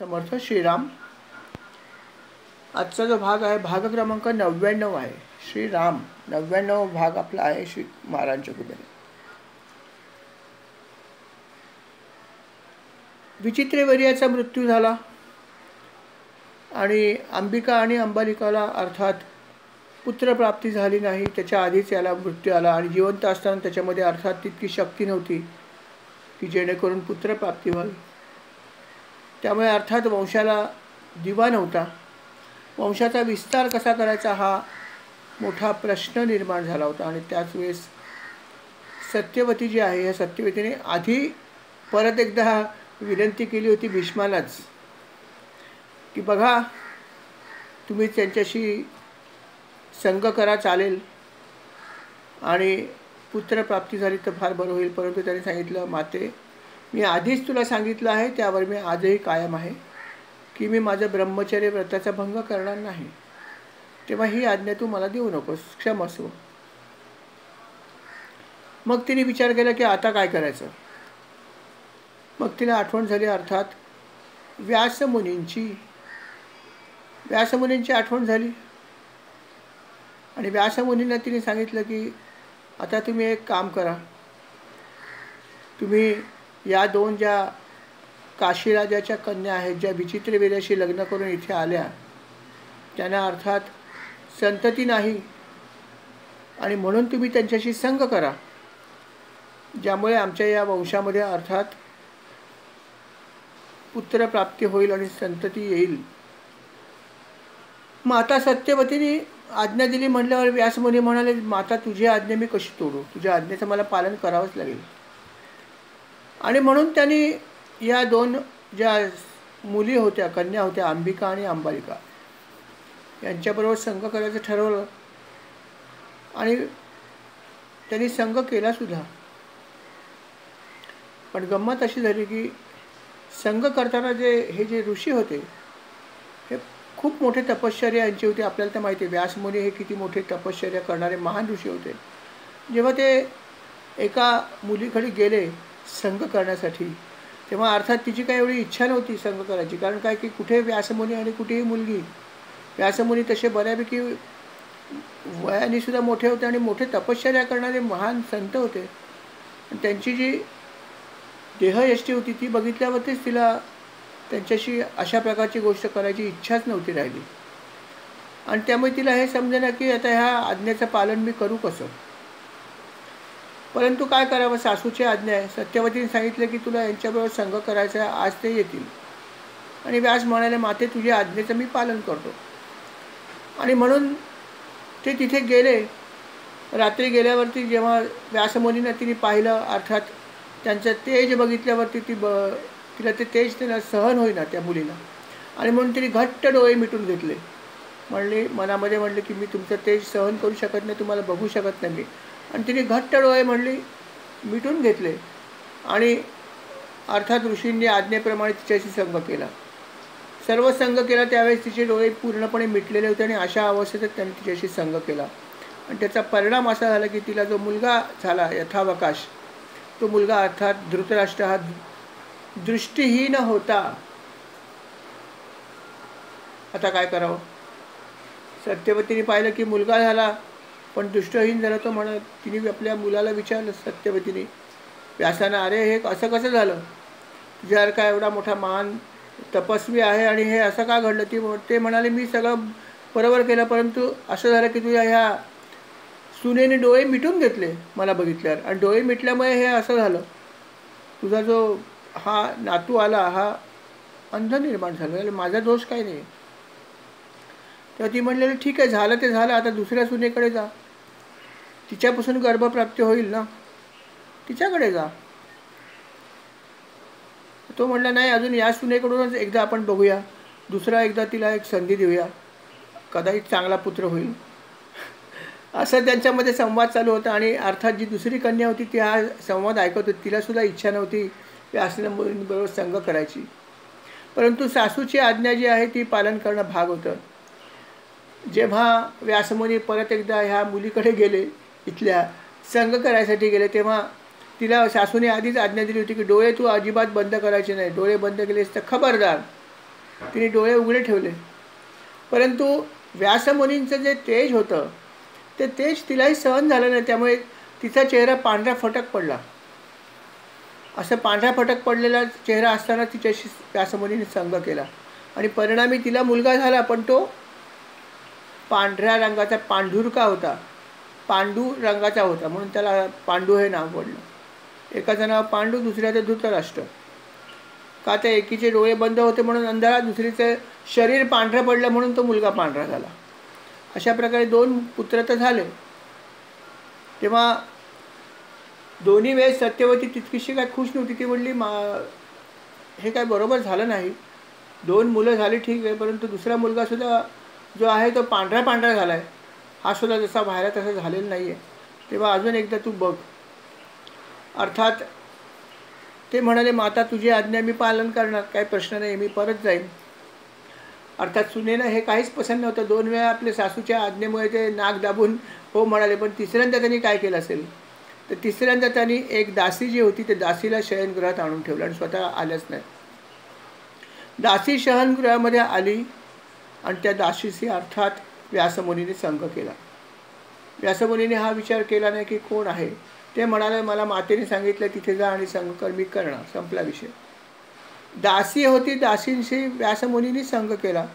समर्थ श्रीराम. आजचा जो भाग आहे भाग क्रमांक 99 आहे. श्रीराम 99 भाग आपला आहे श्री महाराजांच्या कृपेने. विचित्रेवर्याचा मृत्यू झाला आणि अंबिका आणि अंबालिकाला अर्थात पुत्रप्राप्ती झाली नाही. त्याच्या आधीच याला मृत्यू आला आणि जिवंत असताना त्याच्यामध्ये अर्थात तितकी शक्ती नव्हती की जेणेकरून पुत्रप्राप्ती व्हावी. त्यामुळे अर्थात वंशाला दिवा नव्हता. वंशाचा विस्तार कसा करायचा हा मोठा प्रश्न निर्माण झाला होता. आणि त्याच वेळेस सत्यवती जी आहे या सत्यवतीने आधी परत एकदा विनंती केली होती भीष्मालाच की बघा तुम्ही त्यांच्याशी संग करा चालेल आणि पुत्रप्राप्ती झाली तर फार बरं होईल. परंतु त्याने सांगितलं माते मी आधीच तुला सांगितलं आहे त्यावर मी आजही कायम आहे की मी माझं ब्रह्मचर्य व्रताचा भंग करणार नाही. तेव्हा ही आज्ञा तू मला देऊ नकोस, क्षमस्व. मग तिने विचार केला की आता काय करायचं. मग तिला आठवण झाली अर्थात व्यासमुनींची आठवण झाली. आणि व्यासमुनींना तिने सांगितलं की आता तुम्ही एक काम करा, तुम्ही या दोन ज्या काशीराजाच्या कन्या आहेत ज्या विचित्रवीर्याशी लग्न करून इथे आल्या त्यांना अर्थात संतती नाही आणि म्हणून तुम्ही त्यांच्याशी संग करा ज्यामुळे आमच्या या वंशामध्ये अर्थात पुत्रप्राप्ती होईल आणि संतती येईल. माता सत्यवतीने आज्ञा दिली म्हटल्यावर व्यासमुनी म्हणाले माता तुझी आज्ञा मी कशी तोडू, तुझ्या आज्ञेचं मला पालन करावंच लागेल. आणि म्हणून त्यांनी या दोन ज्या मुली होत्या कन्या होत्या अंबिका आणि अंबालिका यांच्याबरोबर संग करायचं ठरवलं आणि त्यांनी संग केला सुद्धा. पण गंमत अशी झाली की संग करताना हे जे ऋषी होते हे खूप मोठे तपश्चर्या यांची होती. आपल्याला तर माहिती आहे व्यासमुनी हे किती मोठे तपश्चर्या करणारे महान ऋषी होते. जेव्हा ते एका मुलीकडे गेले संग करण्यासाठी तेव्हा अर्थात तिची काही एवढी इच्छा नव्हती संग करायची. कारण काय की कुठे व्यासमुनी आणि कुठेही मुलगी. व्यासमुनी तसे बऱ्यापैकी वयाने सुद्धा मोठे होते आणि मोठे तपश्चर्या करणारे महान संत होते. आणि त्यांची जी देहयष्टी होती ती बघितल्यावरतीच तिला त्यांच्याशी अशा प्रकारची गोष्ट करायची इच्छाच नव्हती राहिली. आणि त्यामुळे तिला हे समजेना की आता ह्या आज्ञेचं पालन मी करू कसं. परंतु काय करावं, सासूची आज्ञा आहे. सत्यवतीने सांगितलं की तुला यांच्याबरोबर संग करायचा आहे, आज ते येतील. आणि व्यास म्हणाले माते तुझ्या आज्ञेचं मी पालन करतो. आणि म्हणून ते तिथे गेले. रात्री गेल्यावरती जेव्हा व्यासमुनींना तिने पाहिलं अर्थात त्यांचं तेज बघितल्यावरती तिला ते तेज त्याला सहन होईना त्या मुलीला. आणि म्हणून तिने घट्ट डोळे मिटून घेतले. मनामध्ये म्हणले की मी तुमचं तेज सहन करू शकत नाही, तुम्हाला बघू शकत नाही मी. आणि तिने घट्ट डोळे मिटून घेतले आणि अर्थात ऋषींनी आज्ञेप्रमाणे तिच्याशी संग केला. सर्व संग केला त्यावेळेस तिचे डोळे पूर्णपणे मिटलेले होते आणि अशा अवस्थेत त्यांनी तिच्याशी संग केला. आणि त्याचा परिणाम असा झाला की तिला जो मुलगा झाला यथावकाश तो मुलगा अर्थात धृतराष्ट्र हा दृष्टीहीन होता. आता काय करावं. सत्यवतीने पाहिलं की मुलगा झाला पण दृष्टहीन झाला. तो म्हणत तिने आपल्या मुलाला विचारलं सत्यवतीने व्यासानं अरे हे असं कसं झालं, तुझ्यासारखा एवढा मोठा महान तपस्वी आहे आणि हे असं का घडलं. ते म्हणाले मी सगळं बरोबर केलं परंतु असं झालं की तुझ्या ह्या सुनेने डोळे मिटून घेतले मला बघितल्यावर आणि डोळे मिटल्यामुळे हे असं झालं. तुझा जो हा नातू आला हा अंध निर्माण झाला, माझा दोष काही नाही. तेव्हा ती म्हणलेली ठीक आहे झालं ते झालं, आता दुसऱ्या सुनेकडे जा, तिच्यापासून गर्भप्राप्ती होईल ना, तिच्याकडे जा. तो म्हणला नाही अजून या सुनेकडूनच एकदा आपण बघूया, दुसरा एकदा तिला एक संधी देऊया, कदाचित चांगला पुत्र होईल. असं त्यांच्यामध्ये संवाद चालू होता. आणि अर्थात जी दुसरी कन्या होती ती हा संवाद ऐकत होती. तिलासुद्धा इच्छा नव्हती व्यासमुनींबरोबर संग करायची. परंतु सासूची आज्ञा जी आहे ती पालन करणं भाग होतं. जेव्हा व्यासमुनी परत एकदा ह्या मुलीकडे गेले, इथल्या संग करायसाठी गेले, तेव्हा तिला सासूने आधीच आज्ञा दिली होती की डोळे तू अजिबात बंद करायचे नाही. डोळे बंद केलेस तर खबरदार तिने डोळे उघडे ठेवले, परंतु व्यासमुनींचं जे तेज होतं ते तेज तिलाही सहन झालं नाही. त्यामुळे तिचा चेहरा पांढरा फटक पडला. असं पांढरा फटक पडलेला चेहरा असताना तिच्याशी व्यासमुनीने संग केला आणि परिणामी तिला मुलगा झाला, पण तो पांढऱ्या रंगाचा पांढुरका होता, पांडू रंगाचा होता, म्हणून त्याला पांडू हे नाव पडलं. एकाचं नाव पांडू, दुसऱ्याचं धृतराष्ट्र. का ते एकीचे डोळे बंद होते म्हणून अंधारा, दुसरीचं शरीर पांढरं पडलं म्हणून तो मुलगा पांढरा झाला. अशा प्रकारे 2 पुत्र तर झाले. तेव्हा दोन्ही वेळेस सत्यवती तितकीशी काय खुश नव्हती. ती म्हणली, हे काय बरोबर झालं नाही. 2 मुलं झाली ठीक आहे, परंतु दुसरा मुलगासुद्धा जो आहे तो पांढरा पांढरा झाला आहे, हा सुद्धा जसा व्हायला तसा झालेला नाही आहे. तेव्हा अजून एकदा तू बघ. अर्थात ते म्हणाले, माता तुझी आज्ञा मी पालन करणार, काही प्रश्न नाही, मी परत जाईन. अर्थात सुनेनं हे काहीच पसंत नव्हतं. 2 वेळा आपल्या सासूच्या आज्ञेमुळे ते नाक दाबून हो म्हणाले, पण तिसऱ्यांदा त्यांनी काय केलं असेल तर तिसऱ्यांदा त्यांनी एक दासी जी होती ते दासीला शयनगृहात आणून ठेवलं आणि स्वतः आल्याच नाही. दासी शयनगृहामध्ये आली आणि त्या दासीशी अर्थात व्यासमुनीने संग केला. व्यासमुनीने हा विचार केला नाही की कोण आहे. ते म्हणाले, मला मातेने सांगितलं तिथे जा आणि संग कर, मी करणार, संपला विषय. दासी होती, दासींशी व्यासमुनीने संग केला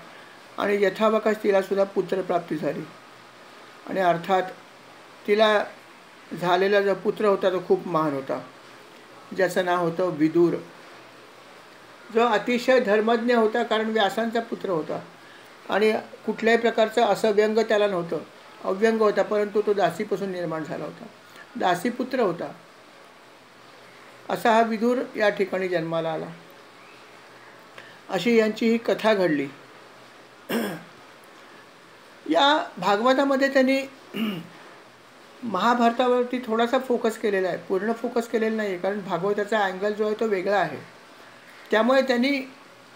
आणि यथावकाश तिलासुद्धा पुत्रप्राप्ती झाली. आणि अर्थात तिला झालेला जो पुत्र होता तो खूप महान होता, ज्याचं नाव होतं विदुर, जो अतिशय धर्मज्ञ होता. कारण व्यासांचा पुत्र होता आणि कुठल्याही प्रकारचं असं व्यंग त्याला नव्हतं, अव्यंग होता, परंतु तो दासीपासून निर्माण झाला होता, दासीपुत्र होता. असा हा विदुर या ठिकाणी जन्माला आला. अशी यांची ही कथा घडली. या भागवतामध्ये त्यांनी महाभारतावरती थोडासा फोकस केलेला आहे, पूर्ण फोकस केलेला नाही आहे, कारण भागवताचा अँगल जो आहे तो वेगळा आहे. त्यामुळे त्यांनी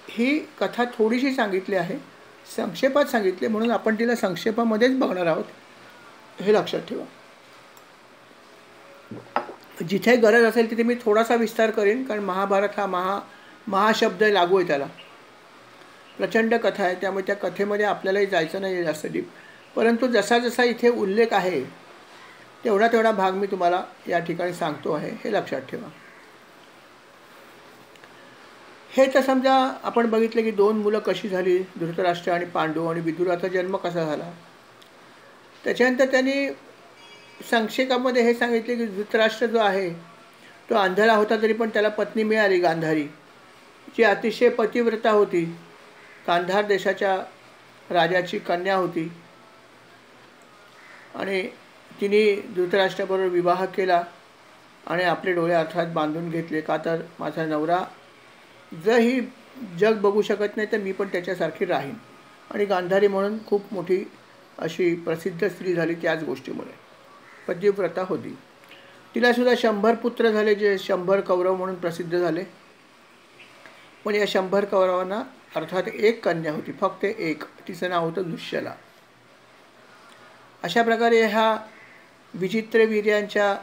ही कथा थोडीशी सांगितली आहे, संक्षेपात सांगितली, म्हणून आपण तिला संक्षेपामध्येच बघणार आहोत, हे लक्षात ठेवा. जिथे गरज असेल तिथे मी थोडासा विस्तार करेन, कारण महाभारत हा महाशब्द लागू आहे, त्याला प्रचंड कथा आहे. त्यामुळे त्या कथेमध्ये आपल्यालाही जायचं नाही जास्त डीप, परंतु जसा जसा इथे उल्लेख आहे तेवढा भाग मी तुम्हाला या ठिकाणी सांगतो आहे, हे लक्षात ठेवा. हे तर समजा आपण बघितलं की 2 मुलं कशी झाली, धृतराष्ट्र आणि पांडू, आणि विदुराचा जन्म कसा झाला. त्याच्यानंतर त्यांनी संक्षेपामध्ये हे सांगितले की धृतराष्ट्र जो आहे तो अंधारा होता, तरी पण त्याला पत्नी मिळाली गांधारी, जी अतिशय पतिव्रता होती, गांधार देशाच्या राजाची कन्या होती. आणि तिने धृतराष्ट्राबरोबर विवाह केला आणि आपले डोळे अर्थात बांधून घेतले. का तर माझा नवरा जर ही जग बघू शकत नाही तर मी पण त्याच्यासारखी राहीन. आणि गांधारी म्हणून खूप मोठी अशी प्रसिद्ध स्त्री झाली त्याच गोष्टीमुळे, पतिव्रता होती. तिलासुद्धा 100 पुत्र झाले, जे 100 कौरव म्हणून प्रसिद्ध झाले. पण या 100 कौरवांना अर्थात एक कन्या होती, फक्त एक, तिचं नाव होतं दुष्यला. अशा प्रकारे ह्या विचित्रवीर्यांच्या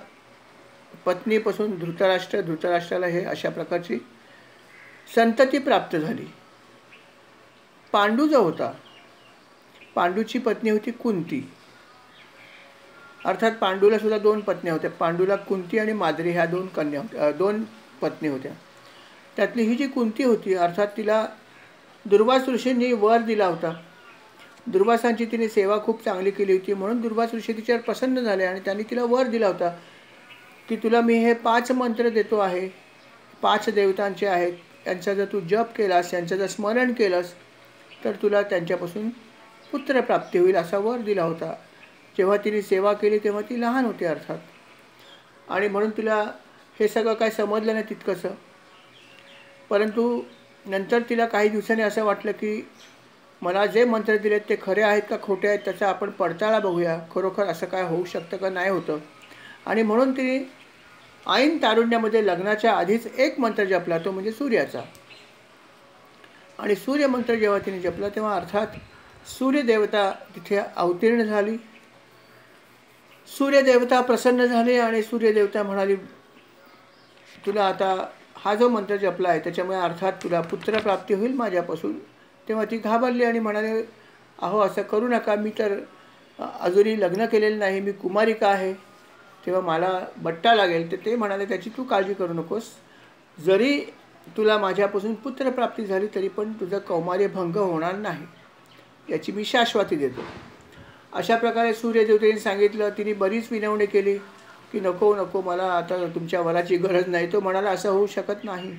पत्नीपासून धृतराष्ट्राला हे अशा प्रकारची संतती प्राप्त झाली. पांडू जो होता, पांडूची पत्नी होती कुंती. अर्थात पांडूला सुद्धा 2 पत्न्या होत्या. पांडूला कुंती आणि माद्री ह्या 2 कन्या होत्या, 2 पत्नी होत्या. त्यातली ही जी कुंती होती, अर्थात तिला दुर्वास ऋषींनी वर दिला होता. दुर्वासांची तिने सेवा खूप चांगली केली होती, म्हणून दुर्वास ऋषी तिच्यावर प्रसन्न झाले आणि त्यांनी तिला वर दिला होता की तुला मी हे 5 मंत्र देतो आहे, 5 देवतांचे आहेत, यांचा जर तू जप केलास, यांचं जर स्मरण केलंस तर तुला त्यांच्यापासून पुत्रप्राप्ती होईल, असा वर दिला होता. जेव्हा तिने सेवा केली तेव्हा ती लहान होती अर्थात, आणि म्हणून तिला हे सगळं काय समजलं नाही तितकंसं. परंतु नंतर तिला काही दिवसांनी असं वाटलं की मला जे मंत्र दिलेत ते खरे आहेत का खोटे आहेत त्याचा आपण पडताळा बघूया, खरोखर असं काय होऊ शकतं का नाही होतं. आणि म्हणून तिने ऐन तारुण्यामध्ये लग्नाच्या आधीच एक मंत्र जपला, तो म्हणजे सूर्याचा. आणि सूर्यमंत्र जेव्हा तिने जपला तेव्हा अर्थात सूर्यदेवता तिथे अवतीर्ण झाली. सूर्यदेवता प्रसन्न झाले आणि सूर्यदेवता म्हणाली तुला आता हा जो मंत्र जपला आहे त्याच्यामुळे अर्थात तुला पुत्रप्राप्ती होईल माझ्यापासून, तेव्हा ती घाबरली आणि म्हणाले, अहो असं करू नका, मी तर अजूनही लग्न केलेलं नाही, मी कुमारिका आहे, तेव्हा मला बट्टा लागेल. तर ते म्हणाले, त्याची तू काळजी करू नकोस, जरी तुला माझ्यापासून पुत्रप्राप्ती झाली तरी पण तुझं कौमार्य भंग होणार नाही, याची मी शाश्वती देतो. अशा प्रकारे सूर्यदेवतेने सांगितलं. तिने बरीच विनवणी केली की नको नको, मला आता तुमच्या वराची गरज नाही. तो म्हणाला, असं होऊ शकत नाही.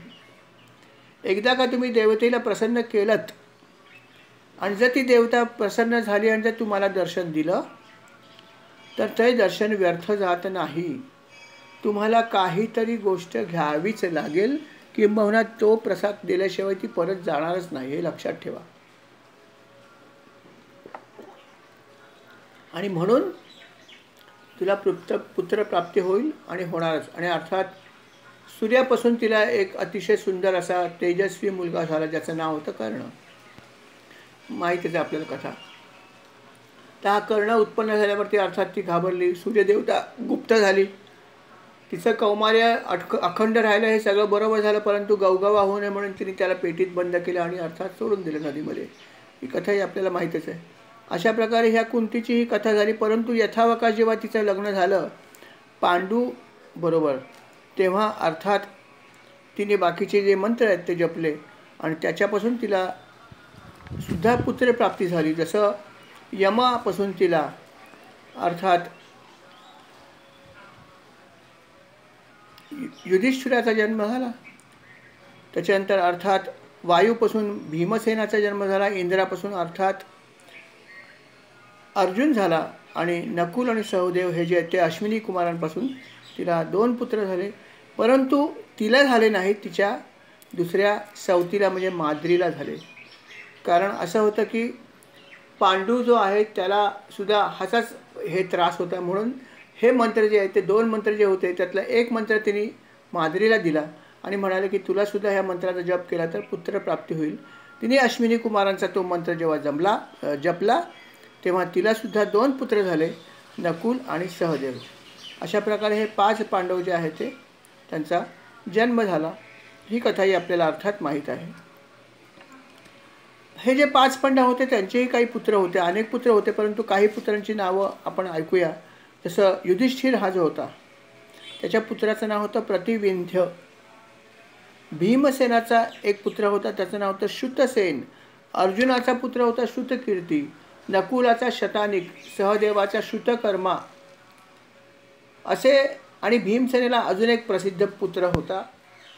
एकदा का तुम्ही देवतेला प्रसन्न केलंत आणि जर ती देवता प्रसन्न झाली आणि जर तुम्हाला दर्शन दिलं तर ते दर्शन व्यर्थ जात नाही. तुम्हाला काहीतरी गोष्ट घ्यावीच लागेल, किंबहुना तो प्रसाद दिल्याशिवाय ती परत जाणारच नाही, हे लक्षात ठेवा. आणि म्हणून तुला पुत्रप्राप्ती होईल आणि होणारच. आणि अर्थात सूर्यापासून तिला एक अतिशय सुंदर असा तेजस्वी मुलगा झाला, ज्याचं नाव होतं कर्ण. माहितीच आहे आपल्याला कथा. तर हा कर्ण उत्पन्न झाल्यावरती अर्थात ती घाबरली. सूर्यदेवता गुप्त झाली. तिचं कौमार्य अखंड राहिलं, हे सगळं बरोबर झालं, परंतु गवगवा होऊ नये म्हणून तिने त्याला पेटीत बंद केलं आणि अर्थात सोडून दिलं नदीमध्ये. ही कथाही आपल्याला माहीतच आहे. अशा प्रकारे ह्या कुंतीची ही कथा झाली. परंतु यथावकाश जेव्हा तिचं लग्न झालं पांडू बरोबर, तेव्हा अर्थात तिने बाकीचे जे मंत्र आहेत ते जपले आणि त्याच्यापासून तिला सुद्धा पुत्रप्राप्ती झाली. जसं यमापासून तिला अर्थात युधिष्ठिराचा जन्म झाला, त्याच्यानंतर अर्थात वायूपासून भीमसेनाचा जन्म झाला, इंद्रापासून अर्थात अर्जुन झाला आणि नकुल आणि सहदेव हे जे ते अश्विनी कुमारांपासून तिला 2 पुत्र झाले. परंतु तिला झाले नाहीत, तिच्या दुसऱ्या सवतीला म्हणजे माद्रीला झाले. कारण असं होतं की पांडू जो आहे त्याला सुद्धा हाचाच हे त्रास होता. म्हणून हे मंत्र जे आहेत ते 2 मंत्र जे होते त्यातला एक मंत्र तिने माद्रीला दिला आणि म्हणाले की तुला सुद्धा ह्या मंत्राचा जप केला तर पुत्रप्राप्ती होईल. तिने अश्विनी कुमारांचा तो मंत्र जेव्हा जपला तेव्हा तिला सुद्धा 2 पुत्र झाले, नकुल आणि सहदेव. अशा प्रकारे हे 5 पांडव जे आहेत ते त्यांचा जन्म झाला. ही कथाही आपल्याला अर्थात माहीत आहे. हे जे 5 पांडव होते त्यांचेही काही पुत्र होते, अनेक पुत्र होते, परंतु काही पुत्रांची नावं आपण ऐकूया. जसं युधिष्ठिर हा जो होता त्याच्या पुत्राचं नाव होतं प्रतिविंध्य. भीमसेनाचा एक पुत्र होता, त्याचं नाव होतं श्रुतसेन. अर्जुनाचा पुत्र होता श्रुतकीर्ती. नकुलाचा शतानिक, सहदेवाचा श्रुतकर्मा असे. आणि भीमसेनेला अजून एक प्रसिद्ध पुत्र होता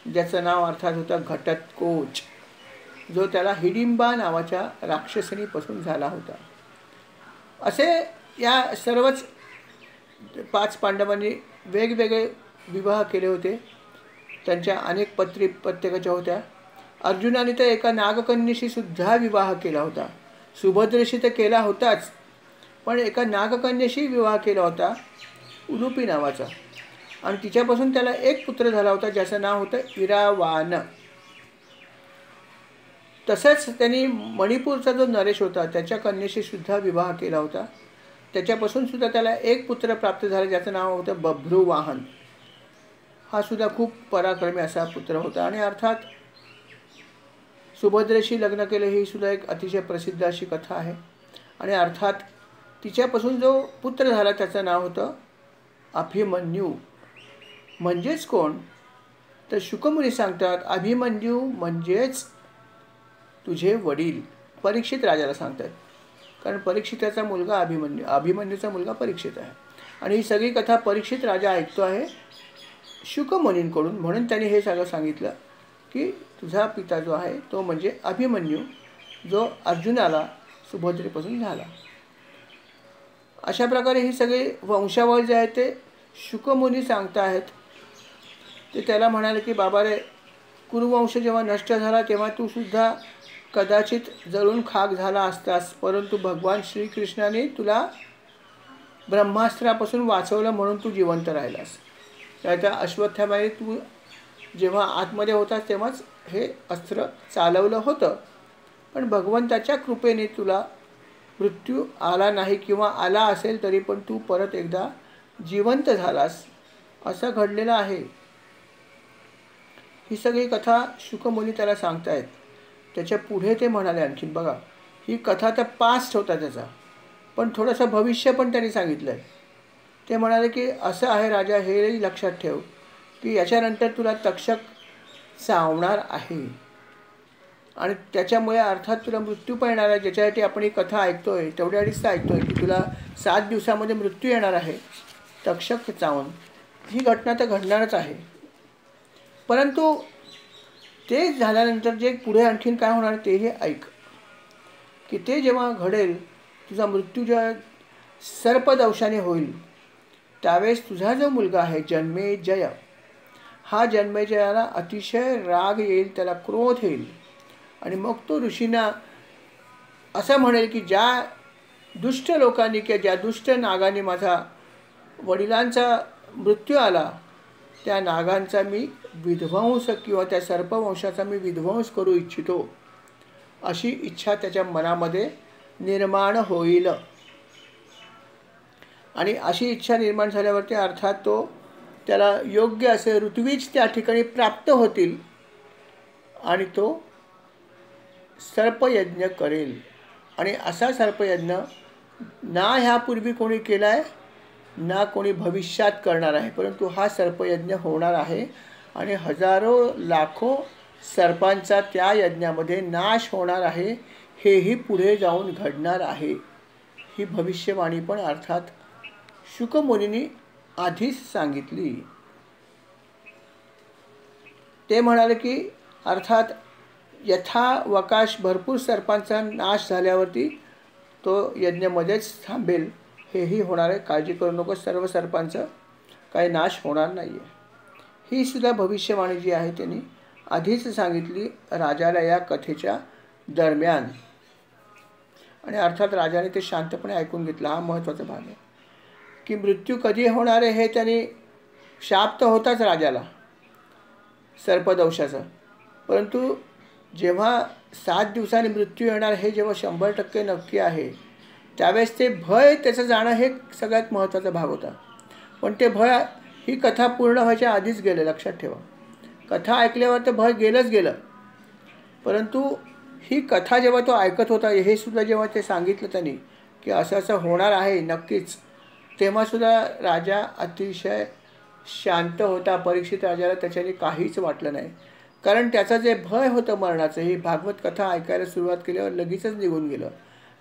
ज्याचं नाव अर्थात होतं घटोत्कच, जो त्याला हिडिंबा नावाच्या राक्षसनीपासून झाला होता. असे या सर्वच 5 पांडवांनी वेगवेगळे विवाह केले होते. त्यांच्या अनेक पत्री प्रत्येकाच्या होत्या. अर्जुनाने तर एका नागकन्येशी सुद्धा विवाह केला होता. सुभद्रेशी तर केला होताच, पण एका नागकन्येशी विवाह केला होता उलुपी नावाचा. आणि तिच्यापासून त्याला एक पुत्र झाला होता ज्याचं नाव होतं इरावान. तसंच त्यांनी मणिपूरचा जो नरेश होता त्याच्या कन्येशी सुद्धा विवाह केला होता. त्याच्यापासून सुद्धा त्याला एक पुत्र प्राप्त झाला ज्याचं नाव होतं बभ्रुवाहन. हा सुद्धा खूप पराक्रमी असा पुत्र होता. आणि अर्थात सुभद्रेशी लग्न केले ही सुद्धा एक अतिशय प्रसिद्ध अशी कथा आहे. आणि अर्थात तिच्यापासून जो पुत्र झाला त्याचं नाव होतं अभिमन्यू. म्हणजेच कोण तर शुकमुनी सांगतात अभिमन्यू म्हणजेच तुझे वडील. परीक्षित राजाला सांगतात, कारण परीक्षिताचा मुलगा अभिमन्यूचा मुलगा परीक्षित आहे. आणि ही सगळी कथा परीक्षित राजा ऐकतो आहे शुकमुनींकडून. म्हणून त्यांनी हे सगळं सांगितलं की तुझा पिता जो आहे तो म्हणजे अभिमन्यू, जो अर्जुनाला सुभद्रेपासून झाला. अशा प्रकारे ही सगळी वंशावळ जे आहे ते शुकमुनी सांगता आहेत. ते त्याला म्हणाले की बाबा रे, कुरुवंश जेव्हा नष्ट झाला तेव्हा तू सुद्धा कदाचित जळून खाक झाला असतास, परंतु भगवान श्रीकृष्णाने तुला ब्रह्मास्त्रापासून वाचवलं म्हणून तू जिवंत राहिलास. त्या अश्वत्थाम्याने तू जेव्हा आतमध्ये होतास तेव्हाच हे अस्त्र चालवलं होतं, पण भगवंताच्या कृपेने तुला मृत्यू आला नाही, किंवा आला असेल तरी पण तू परत एकदा जिवंत झालास. असं घडलेलं आहे. ही सगळी कथा शुकमुनी त्याला सांगतायत. त्याच्या पुढे ते म्हणाले आणखीन बघा, ही कथा तर पास्ट होता त्याचा, पण थोडंसं भविष्य पण त्यांनी सांगितलं आहे. ते म्हणाले की असं आहे राजा, हेही लक्षात ठेव की याच्यानंतर तुला तक्षक चावणार आहे आणि त्याच्यामुळे अर्थात तुला मृत्यू पण येणार आहे. ज्याच्यासाठी आपण ही कथा ऐकतोय तेवढ्यासाठीच तर ऐकतोय की तुला 7 दिवसामध्ये मृत्यू येणार आहे तक्षक चावून. ही घटना तर घडणारच आहे. परंतु ते झाल्यानंतर जे पुढे आणखीन काय होणार तेही ऐक, की ते जेव्हा घडेल, तुझा मृत्यू जेव्हा सर्पदंशाने होईल, त्यावेळेस तुझा जो मुलगा आहे जन्मेजय, हा जन्मेजयाला अतिशय राग येईल, त्याला क्रोध येईल आणि मग तो ऋषींना असं म्हणेल की ज्या दुष्ट लोकांनी किंवा ज्या दुष्ट नागाने माझा वडिलांचा मृत्यू आला, त्या नागांचा मी विध्वंस किंवा त्या सर्पवंशाचा मी विध्वंस करू इच्छितो, अशी इच्छा त्याच्या मनामध्ये निर्माण होईल. आणि अशी इच्छा निर्माण झाल्यावरती अर्थात त्याला योग्य असे ऋत्विज त्या ठिकाणी प्राप्त होतील आणि तो सर्पयज्ञ करेल. आणि असा सर्पयज्ञ ना ह्यापूर्वी कोणी केला आहे ना कोणी भविष्यात करणार आहे, परंतु हा सर्पयज्ञ होणार आहे आणि हजारो लाखो सर्पांचा त्या यज्ञामध्ये नाश होणार आहे. हेही पुढे जाऊन घडणार आहे. ही भविष्यवाणी पण अर्थात शुक मुनींनी आधीच सांगितली. ते म्हणाले की अर्थात यथावकाश भरपूर सर्पांचा नाश झाल्यावरती तो यज्ञमध्येच थांबेल. हेही होणार आहे, काळजी करू नको, सर्व सर्पांचं काही नाश होणार नाही आहे. ही सुद्धा भविष्यवाणी जी आहे त्यांनी आधीच सांगितली राजाला या कथेच्या दरम्यान. आणि अर्थात राजाने ते शांतपणे ऐकून घेतलं. हा महत्त्वाचा भाग आहे की मृत्यू कधी होणार आहे हे त्यांनी, शाप तर होताच राजाला सर्पदंशाचा, परंतु जेव्हा 7 दिवसांनी मृत्यू येणार हे जेव्हा 100% नक्की आहे, त्यावेळेस ते भय त्याचं जाणं हे सगळ्यात महत्त्वाचा भाग होता. पण ते भय, ही कथा पूर्ण व्हायच्या आधीच गेलं, लक्षात ठेवा. कथा ऐकल्यावर तर भय गेलंच गेलं, परंतु ही कथा जेव्हा तो ऐकत होता, हे सुद्धा जेव्हा ते सांगितलं त्यांनी की असं असं होणार आहे नक्कीच, तेव्हासुद्धा राजा अतिशय शांत होता. परीक्षित राजाला त्याच्याने काहीच वाटलं नाही, कारण त्याचं जे भय होतं मरणाचं, ही भागवत कथा ऐकायला सुरुवात केल्यावर लगेचच निघून गेलं.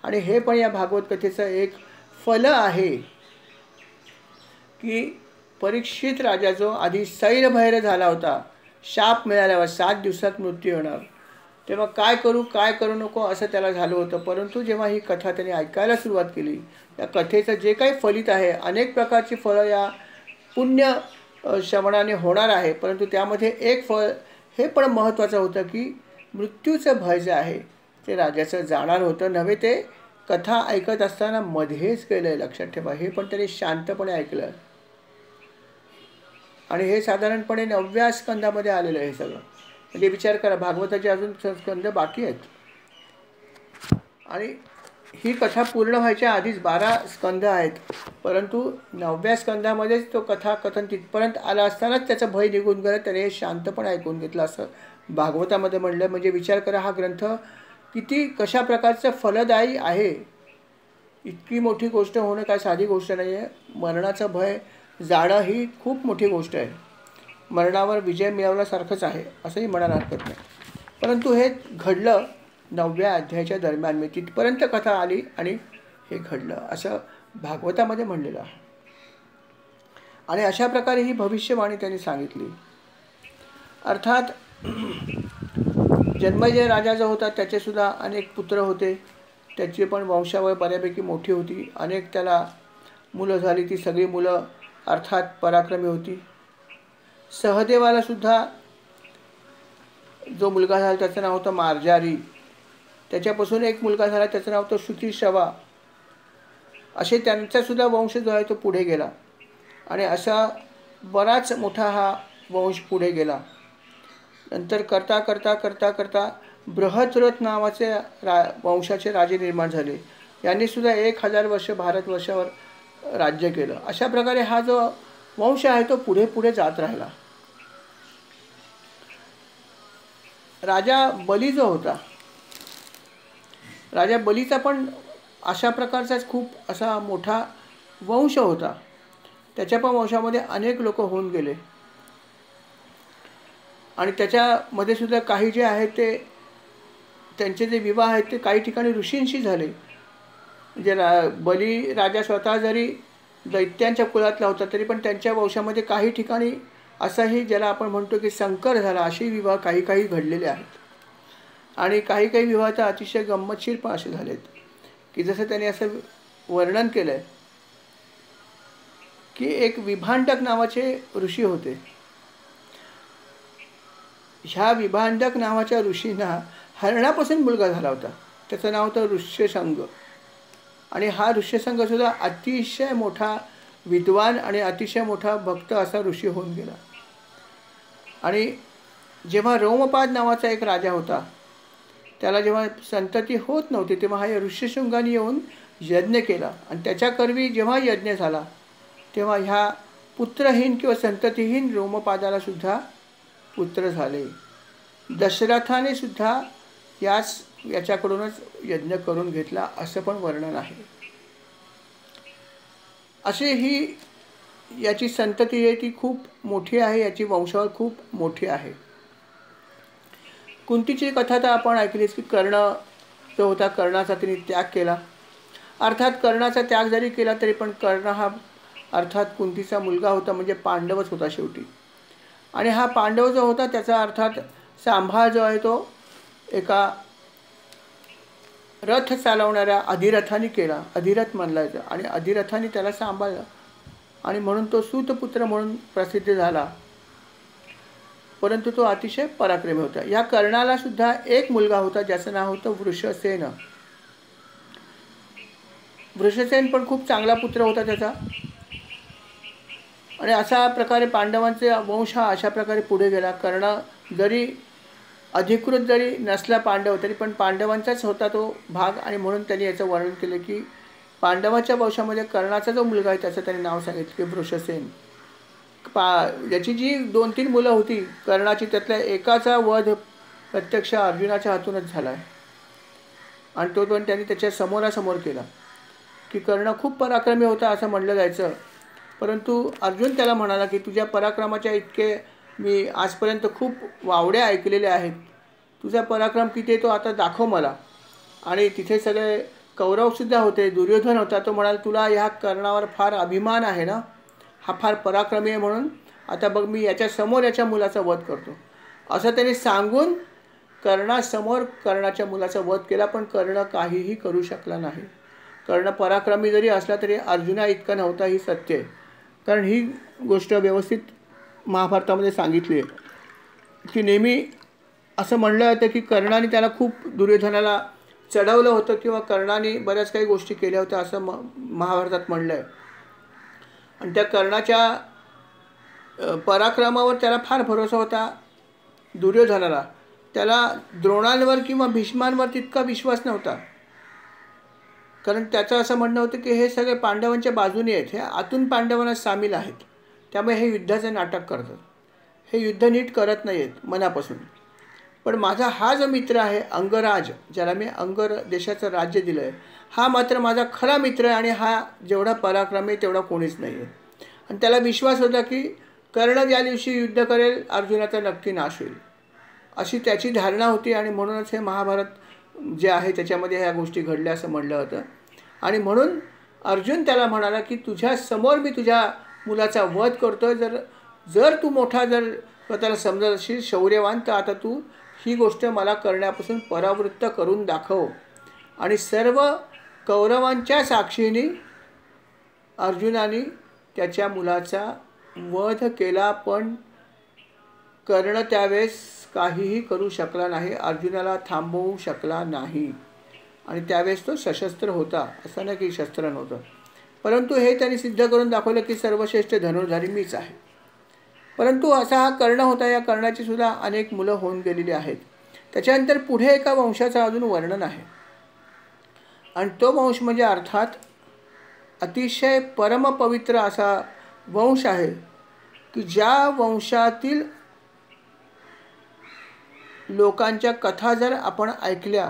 आणि हे पण या भागवत कथेचं एक फल आहे की परीक्षित राजा जो आधी सैरभैर झाला होता, शाप मिळाल्यावर 7 दिवसात मृत्यू होणार, तेव्हा काय करू नको असं त्याला झालं होतं. परंतु जेव्हा ही कथा त्याने ऐकायला सुरुवात केली, या कथेचं जे काही फलित आहे, अनेक प्रकारची फळं या पुण्य श्रवणाने होणार आहे, परंतु त्यामध्ये एक फळ हे पण महत्त्वाचं होतं की मृत्यूचं भय जे आहे ते राजाचं जाणार होतं नव्हे. ते कथा ऐकत असताना मध्येच गेलं आहे, लक्षात ठेवा. हे पण त्याने शांतपणे ऐकलं आणि हे साधारणपणे 9व्या स्कंदामध्ये आलेलं आहे सगळं. म्हणजे विचार करा, भागवताचे अजून स्कंद बाकी आहेत आणि ही कथा पूर्ण व्हायच्या आधीच 12 स्कंद आहेत, परंतु 9व्या स्कंदामध्येच तो कथाकथन तिथपर्यंत आला असतानाच त्याचं भय निघून गेलं. त्याने हे शांतपणे ऐकून घेतलं असं भागवतामध्ये म्हणलं. म्हणजे विचार करा, हा ग्रंथ किती कशा प्रकारचं फलदायी आहे. इतकी मोठी गोष्ट होणं काय साधी गोष्ट नाही आहे. मरणाचं भय जाणं ही खूप मोठी गोष्ट आहे. मरणावर विजय मिळवल्यासारखंच आहे असंही म्हणायला हरकत नाही. परंतु हे घडलं 9व्या अध्यायाच्या दरम्यान, मी तिथपर्यंत कथा आली आणि हे घडलं असं भागवतामध्ये म्हणलेलं आहे. आणि अशा प्रकारे ही भविष्यवाणी त्यांनी सांगितली. अर्थात जन्मेजय राजा जो होता त्याचेसुद्धा अनेक पुत्र होते, त्याची पण वंशावळ बऱ्यापैकी मोठी होती. अनेक त्याला मुलं झाली, ती सगळी मुलं अर्थात पराक्रमी होती. सहदेवाला सुद्धा जो मुलगा झाला त्याचं नाव होतं मार्जारी. त्याच्यापासून एक मुलगा झाला, त्याचं नाव होतं श्रुतिश्रवा. असे त्यांचासुद्धा वंश जो आहे तो पुढे गेला आणि असा बराच मोठा हा वंश पुढे गेला. नंतर करता करता करता करता बृहद्रथ नावाचे वंशाचे राजे निर्माण झाले. यांनीसुद्धा 1000 वर्ष भारतवर्षावर राज्य केलं. अशा प्रकारे हा जो वंश आहे तो पुढे पुढे जात राहिला. राजा बली जो होता राजा बलीचा पण अशा प्रकारचाच खूप असा मोठा वंश होता. त्याच्या पण वंशामध्ये अनेक लोक होऊन गेले आणि त्याच्यामध्ये सुद्धा काही जे आहेत ते त्यांचे जे विवाह आहेत ते काही ठिकाणी ऋषींशी झाले. म्हणजे बली राजा स्वतः जरी दैत्यांच्या कुळातला होता तरी पण त्यांच्या वंशामध्ये काही ठिकाणी असाही ज्याला आपण म्हणतो की संकर झाला असे विवाह काही काही घडलेले आहेत. आणि काही काही विवाह तर अतिशय गंमतशीर पण असे झालेत की जसं त्यांनी असं वर्णन केलं आहे की एक विभांडक नावाचे ऋषी होते. ह्या विभांडक नावाच्या ऋषींना हरणापासून मुलगा झाला होता. त्याचं नाव होतं ऋष्यशृंग. आणि हा ऋष्यशृंगसुद्धा अतिशय मोठा विद्वान आणि अतिशय मोठा भक्त असा ऋषी होऊन गेला. आणि जेव्हा रोमपाद नावाचा एक राजा होता त्याला जेव्हा संतती होत नव्हती तेव्हा हा ऋष्यशृंगाने येऊन यज्ञ केला आणि त्याच्याकरवी जेव्हा यज्ञ झाला तेव्हा ह्या पुत्रहीन किंवा संततीहीन रोमपादाला सुद्धा पुत्र झाले. दशरथाने सुद्धा याच्याकडूनच यज्ञ करून घेतला असं पण वर्णन आहे. असे ही याची संतती आहे ती खूप मोठी आहे. याची वंशावळ खूप मोठी आहे. कुंतीची कथा तर आपण ऐकलीच की कर्ण जो होता कर्णाचा तिने त्याग केला. अर्थात कर्णाचा त्याग जरी केला तरी पण कर्ण हा अर्थात कुंतीचा मुलगा होता म्हणजे पांडवच होता शेवटी. आणि हा पांडव जो होता त्याचा अर्थात सांभाळ जो आहे तो एका रथ चालवणाऱ्या अधिरथाने केला. अधिरथ म्हणला जातं आणि अधिरथाने त्याला सांभाळलं आणि म्हणून तो सूतपुत्र म्हणून प्रसिद्ध झाला. परंतु तो अतिशय पराक्रमी होता. या कर्णाला सुद्धा एक मुलगा होता ज्याचं नाव होतं वृषसेन. वृषसेन पण खूप चांगला पुत्र होता त्याचा. आणि अशा प्रकारे पांडवांचे वंश हा अशा प्रकारे पुढे गेला. कर्ण जरी अधिकृत जरी नसला पांडव तरी पण पांडवांचाच होता तो भाग. आणि म्हणून त्यांनी याचं वर्णन केलं की पांडवाच्या वंशामध्ये कर्णाचा जो मुलगा आहे त्याचं त्यांनी नाव सांगितलं की वृषसेन. याची जी 2-3 मुलं होती कर्णाची त्यातल्या एकाचा वध प्रत्यक्ष अर्जुनाच्या हातूनच झाला आहे. आणि तो पण त्यांनी त्याच्या समोरासमोर केला की कर्ण खूप पराक्रमी होता असं म्हणलं जायचं. परंतु अर्जुन त्याला म्हणाला की तुझ्या पराक्रमाच्या इतके मी आजपर्यंत खूप वावड्या ऐकलेल्या आहेत. तुझा पराक्रम किती आहे तो आता दाखव मला. आणि तिथे सगळे कौरवसुद्धा होते. दुर्योधन होता. तो म्हणाला तुला ह्या कर्णावर फार अभिमान आहे ना. हा फार पराक्रमी आहे म्हणून आता बघ मी याच्यासमोर याच्या मुलाचा वध करतो असं त्याने सांगून कर्णासमोर कर्णाच्या मुलाचा वध केला. पण कर्ण काहीही करू शकला नाही. कर्ण पराक्रमी जरी असला तरी अर्जुना इतका नव्हता ही सत्य आहे. कारण ही गोष्ट व्यवस्थित महाभारतामध्ये सांगितली आहे की नेहमी असं म्हणलं जातं की कर्णाने त्याला खूप दुर्योधनाला चढवलं होतं किंवा कर्णाने बऱ्याच काही गोष्टी केल्या होत्या असं महाभारतात म्हणलं आहे. आणि त्या कर्णाच्या पराक्रमावर त्याला फार भरोसा होता दुर्योधनाला. त्याला द्रोणांवर किंवा भीष्मांवर तितका विश्वास नव्हता. कारण त्याचं असं म्हणणं होतं की हे सगळे पांडवांच्या बाजूने आहेत. हे आतून पांडवांना सामील आहेत. त्यामुळे हे युद्धाचे नाटक करतात. हे युद्ध नीट करत नाही आहेत मनापासून. पण माझा हा जो मित्र आहे अंगराज ज्याला मी अंगर देशाचं राज्य दिलं आहे हा मात्र माझा खरा मित्र आहे. आणि हा जेवढा पराक्रमी आहे तेवढा कोणीच नाही आहे. आणि त्याला विश्वास होता की कर्ण ज्या दिवशी युद्ध करेल अर्जुनाचा नक्की नाश होईल अशी त्याची धारणा होती. आणि म्हणूनच हे महाभारत जे आहे त्याच्यामध्ये ह्या गोष्टी घडल्या असं म्हणलं होतं. आणि म्हणून अर्जुन त्याला म्हणाला की तुझ्या समोर मी तुझ्या मुलाचा वध करतो. जर तू मोठा जर स्वतःला समजत असेल शौर्यवान तर आता तू ही गोष्ट मला करण्यापासून परावृत्त करून दाखव. आणि सर्व कौरवांच्या साक्षीने अर्जुनाने त्याच्या मुलाचा वध केला. पण कर्ण त्यावेळेस काहीही करू शकला नाही. अर्जुनाला थांबवू शकला नाही. आणि त्यावेळेस तो सशस्त्र होता असं नाही की शस्त्र नव्हतं. परंतु हे त्यांनी सिद्ध करून दाखवलं की सर्वश्रेष्ठ धनुर्धारी मीच आहे. परंतु असा हा कर्ण होता. या कर्णाची सुद्धा अनेक मुलं होऊन गेलेली आहेत. त्याच्यानंतर पुढे एका वंशाचं अजून वर्णन आहे. आणि तो वंश म्हणजे अर्थात अतिशय परमपवित्र असा वंश आहे की ज्या वंशातील लोकांच्या कथा जर आपण ऐकल्या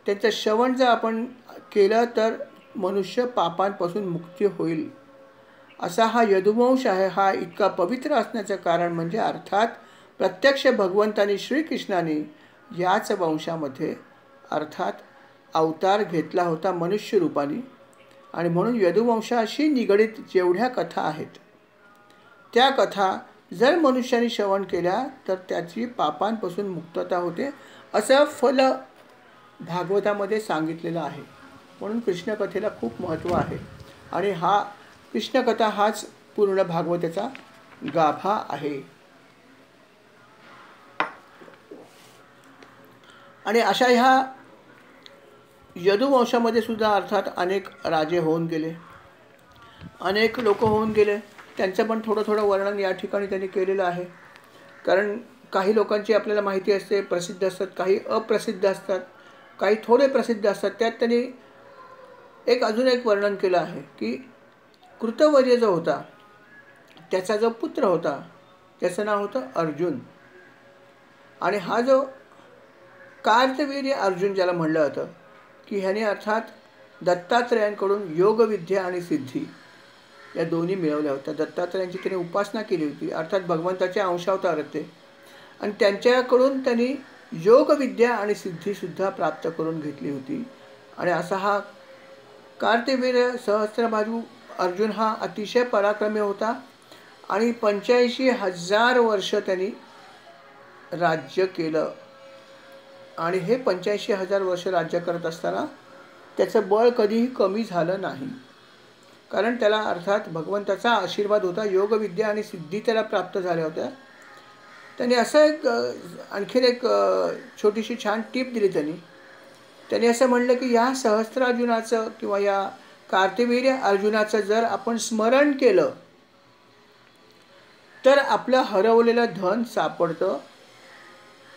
त्यांचं श्रवण जर आपण केलं तर मनुष्य पापांपासून मुक्ती होईल. असा हा यदुवंश आहे. हा इतका पवित्र असण्याचं कारण म्हणजे अर्थात प्रत्यक्ष भगवंतानी श्रीकृष्णाने याच वंशामध्ये अर्थात अवतार घेतला होता मनुष्य रूपाने. आणि म्हणून यदुवंशाशी निगडीत जेवढ्या कथा आहेत त्या कथा जर मनुष्याने श्रवण केल्या तर त्याची पापांपासून मुक्तता होते, असं फल भागवतामध्ये सांगितलेलं आहे. म्हणून कृष्णकथेला खूप महत्त्व आहे. आणि हा कृष्णकथा हाच पूर्ण भागवताचा गाभा आहे. आणि अशा ह्या यदुवंशामध्ये सुद्धा अर्थात अनेक राजे होऊन गेले, अनेक लोक होऊन गेले. त्यांचं पण थोडं थोडं वर्णन या ठिकाणी त्यांनी केलेलं आहे. कारण काही लोकांची आपल्याला माहिती असते, प्रसिद्ध असतात, काही अप्रसिद्ध असतात, काही थोडे प्रसिद्ध असतात. त्यात त्यांनी अजून एक वर्णन केलं आहे की कृतवर्य जो होता त्याचा जो पुत्र होता त्याचं नाव होतं अर्जुन. आणि हा जो कार्तवीर्य अर्जुन ज्याला म्हणलं जातं की ह्याने अर्थात दत्तात्रेयांकडून योगविद्या आणि सिद्धी या दोन्ही मिळवल्या होत्या. दत्तात्रेयांची त्याने उपासना केली होती, अर्थात भगवंताचे अंशावतार होते. आणि त्यांच्याकडून त्यांनी योगविद्या आणि सिद्धीसुद्धा प्राप्त करून घेतली होती. आणि असा हा कार्तवीर्य सहस्त्रबाजू अर्जुन हा अतिशय पराक्रमी होता. आणि 85,000 वर्ष त्यांनी राज्य केलं. आणि हे 85,000 वर्ष राज्य करत असताना त्याचं बळ कधीही कमी झालं नाही. कारण त्याला अर्थात भगवंताचा आशीर्वाद होता, योगविद्या आणि सिद्धी त्याला प्राप्त झाल्या होत्या. त्यांनी असं आणखीन एक छोटीशी छान टीप दिली. त्यांनी असं म्हणलं की या सहस्त्रार्जुनाचं किंवा या कार्तवीर्य अर्जुनाचं जर आपण स्मरण केलं तर आपलं हरवलेलं धन सापडतं,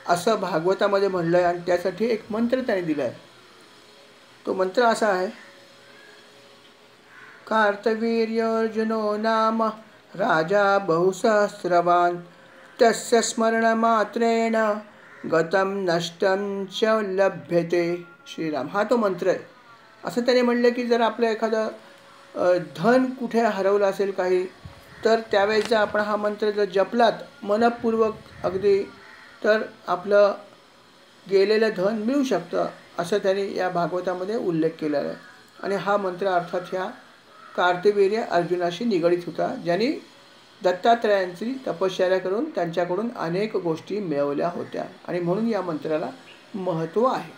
असं भागवतामध्ये म्हणलं आहे. आणि त्यासाठी एक मंत्र त्याने दिला आहे. तो मंत्र असा आहे, कार्तवीर्य अर्जुनो नाम राजा बहुसहस्रवान तस्य स्मरणमात्रेण गतं नष्टं च लभ्यते. श्रीराम हा तो मंत्र आहे. असं त्याने म्हणलं की जर आपलं एखादं धन कुठे हरवलं असेल काही, तर त्यावेळेस जर आपण हा मंत्र जर जपलात मनपूर्वक अगदी, तर आपलं गेलेलं धन मिळू शकतं, असं त्याने या भागवतामध्ये उल्लेख केलेला आहे. आणि हा मंत्र अर्थात ह्या कार्तवीर्य अर्जुनाशी निगडीत होता, ज्यांनी दत्तात्रेयांची तपश्चर्या करून त्यांच्याकडून अनेक गोष्टी मिळवल्या होत्या. आणि म्हणून या मंत्राला महत्त्व आहे.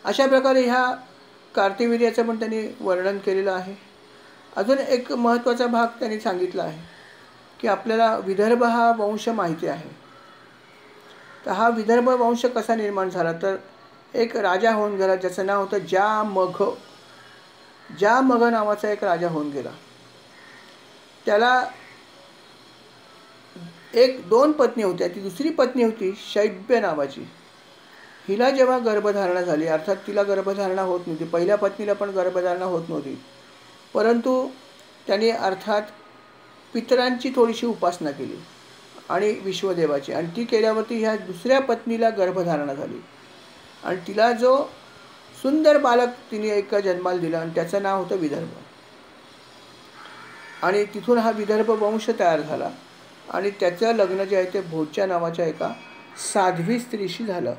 अशा प्रकारे ह्या कार्तवीर्याचं पण त्यांनी वर्णन केलेलं आहे. अजून एक महत्त्वाचा भाग त्यांनी सांगितला आहे की आपल्याला विदर्भ हा वंश माहिती आहे. तर हा विदर्भ वंश कसा निर्माण झाला, तर एक राजा होऊन गेला ज्याचं नाव होतं जामग. जामग नावाचा एक राजा होऊन गेला. त्याला 2 पत्नी होत्या. ती दुसरी पत्नी होती शैब्य नावाची. हिला जेव्हा गर्भधारणा झाली, अर्थात तिला गर्भधारणा होत नव्हती, पहिल्या पत्नीला पण गर्भधारणा होत नव्हती, परंतु त्यांनी अर्थात पितरांची थोडीशी उपासना केली आणि विश्वदेवाची. आणि ती केल्यावरती ह्या दुसऱ्या पत्नीला गर्भधारणा झाली. आणि तिला जो सुंदर बालक तिने एका जन्माला दिला आणि त्याचं नाव होतं विदर्भ. आणि तिथून हा विदर्भ वंश तयार झाला. आणि त्याचं लग्न जे आहे ते भोजच्या नावाच्या एका साध्वी स्त्रीशी झालं.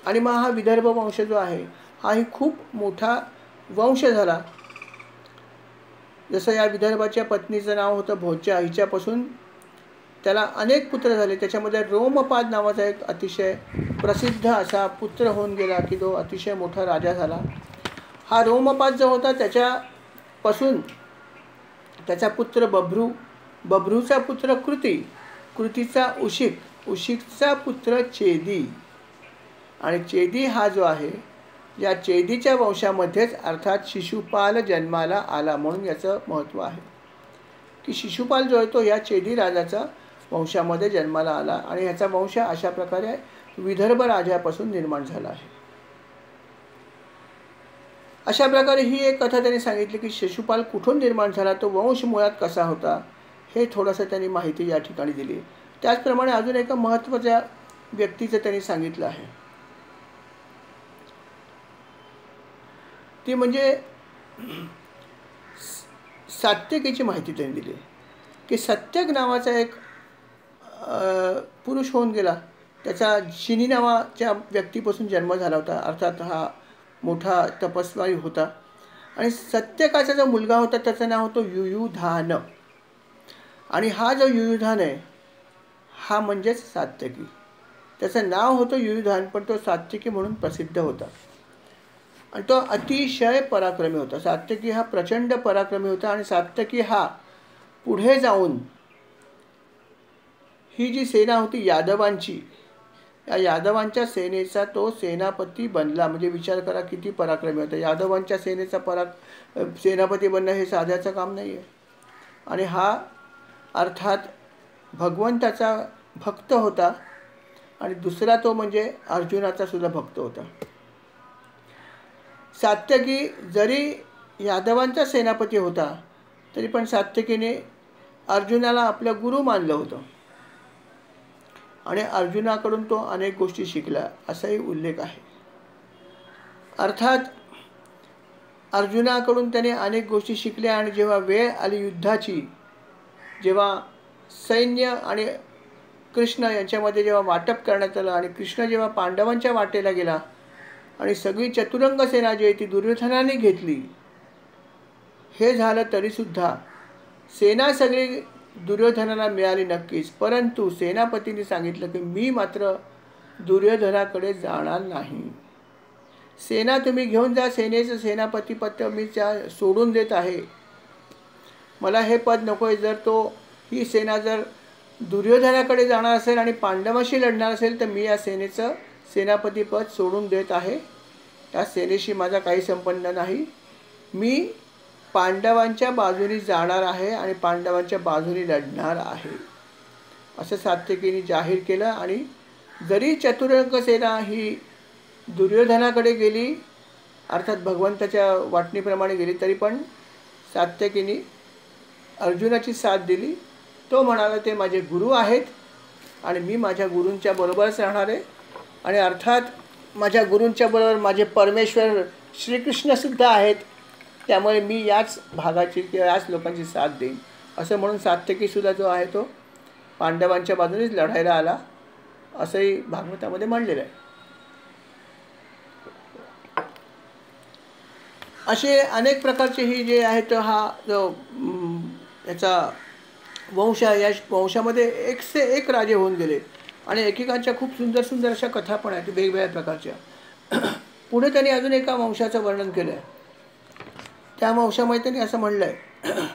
आणि मग हा विदर्भ वंश जो आहे हाही खूप मोठा वंश झाला. जसं या विदर्भाच्या पत्नीचं नाव होतं भोजच्या, हिच्यापासून त्याला अनेक पुत्र झाले. त्याच्यामध्ये रोमपाद नावाचा एक अतिशय प्रसिद्ध असा पुत्र होऊन गेला की तो अतिशय मोठा राजा झाला. हा रोमपाद जो होता त्याच्यापासून त्याचा पुत्र बभ्रू, बभ्रूचा पुत्र कृती, कृतीचा उशिक, उशिकचा पुत्र चेदी. आणि चेदी हा जो आहे, या चेदीच्या वंशामध्येच अर्थात शिशुपाल जन्माला आला. म्हणून याचं महत्त्व आहे की शिशुपाल जो आहे तो या चेदी राजाचा वंशामध्ये जन्माला आला. आणि ह्याचा वंश अशा प्रकारे विदर्भ राजापासून निर्माण झाला आहे. अशा प्रकारे ही एक कथा त्यांनी सांगितली की शिशुपाल कुठून निर्माण झाला, तो वंश मुळात कसा होता, हे थोडंसं त्यांनी माहिती या ठिकाणी दिली. त्याचप्रमाणे अजून एका महत्त्वाच्या व्यक्तीचं त्यांनी सांगितलं आहे. ती म्हणजे सात्यकीची माहिती त्यांनी दिली की सत्यक नावाचा एक पुरुष होऊन गेला. त्याचा शिनी नावाच्या व्यक्तीपासून जन्म झाला होता. अर्थात हा मोठा तपस्वी होता. आणि सत्यकाचा जो मुलगा होता त्याचं नाव होतं युयुधान. आणि हा जो युयुधान आहे हा म्हणजेच सात्यकी. त्याचं नाव होतं युयुधान, पण तो सात्यकी म्हणून प्रसिद्ध होता. आणि तो अतिशय पराक्रमी होता. सात्यकी हा प्रचंड पराक्रमी होता. आणि सात्यकी हा पुढे जाऊन ही जी सेना होती यादवांची, या यादवांच्या सेनेचा तो सेनापती बनला. म्हणजे विचार करा किती पराक्रमी होता. यादवांच्या सेनेचा सेनापती बनणं हे साध्याचं काम नाही आहे. आणि हा अर्थात भगवंताचा भक्त होता. आणि दुसरा तो म्हणजे अर्जुनाचा सुद्धा भक्त होता. सात्यकी जरी यादवांचा सेनापती होता तरी पण सात्यकीने अर्जुनाला आपलं गुरु मानलं होतं. आणि अर्जुनाकडून तो अनेक गोष्टी शिकला असाही उल्लेख आहे. अर्थात अर्जुनाकडून त्याने अनेक गोष्टी शिकल्या. आणि जेव्हा वेळ आली युद्धाची, जेव्हा सैन्य आणि कृष्ण यांच्यामध्ये जेव्हा वाटप करण्यात आलं आणि कृष्ण जेव्हा पांडवांच्या वाटेला गेला आणि सगळी चतुरंग सेना जी आहे ती दुर्योधनाने घेतली, हे झालं तरीसुद्धा सेना सगळी दुर्योधनाला मिळाली नक्कीच. परंतु सेनापतींनी सांगितलं की मी मात्र दुर्योधनाकडे जाणार नाही. सेना तुम्ही घेऊन जा, सेनेचं सेनापती पद मी सोडून देत आहे. मला हे पद नको आहे. जर ही सेना जर दुर्योधनाकडे जाणार असेल आणि पांडवाशी लढणार असेल तर मी या सेनेचं सेनापती पद सोडून देत आहे. या सेनेशी माझा काही संबंध नाही. मी पांडवांच्या बाजूने जाणार आहे आणि पांडवांच्या बाजूने लढणार आहे असं सात्यकीने जाहीर केलं. आणि जरी चतुरंग सेना ही दुर्योधनाकडे गेली, अर्थात भगवंताच्या वाटणीप्रमाणे गेली, तरी पण सात्यकीने अर्जुनाची साथ दिली. तो म्हणाला ते माझे गुरु आहेत आणि मी माझ्या गुरूंच्या बरोबरच राहणार आहे. आणि अर्थात माझ्या गुरूंच्या बरोबर माझे परमेश्वर श्रीकृष्णसुद्धा आहेत. त्यामुळे मी याच भागाची किंवा याच लोकांची साथ देईन असं म्हणून सात्यकीसुद्धा जो आहे तो पांडवांच्या बाजूनेच लढायला आला असंही भागवतामध्ये म्हणलेलं आहे. असे अनेक प्रकारचे ही जे आहेत हा जो याचा वंश आहे, या वंशामध्ये एक से एक राजे होऊन गेले आणि एकेकांच्या खूप सुंदर सुंदर अशा कथा पण आहेत वेगवेगळ्या प्रकारच्या. पुढे त्यांनी अजून एका वंशाचं वर्णन केलं आहे. त्या वंशामध्ये त्यांनी असं म्हणलं आहे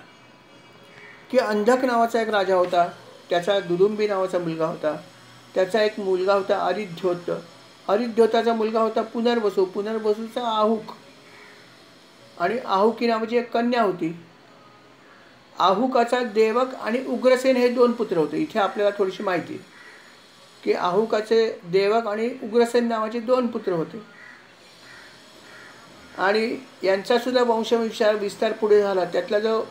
की अंधक नावाचा एक राजा होता. त्याचा दुदुंबी नावाचा मुलगा होता. त्याचा एक मुलगा होता अरिध्योत. अरिध्योताचा मुलगा होता पुनर्वसू. पुनर्वसूचा आहुक. आणि आहुकी नावाची एक कन्या होती. आहुकाचा देवक आणि उग्रसेन हे 2 पुत्र होते. इथे आपल्याला थोडीशी माहिती की आहुकाचे देवक आणि उग्रसेन नावाचे 2 पुत्र होते. आणि यांचासुद्धा वंशविस्तार पुढे झाला. त्यातला जो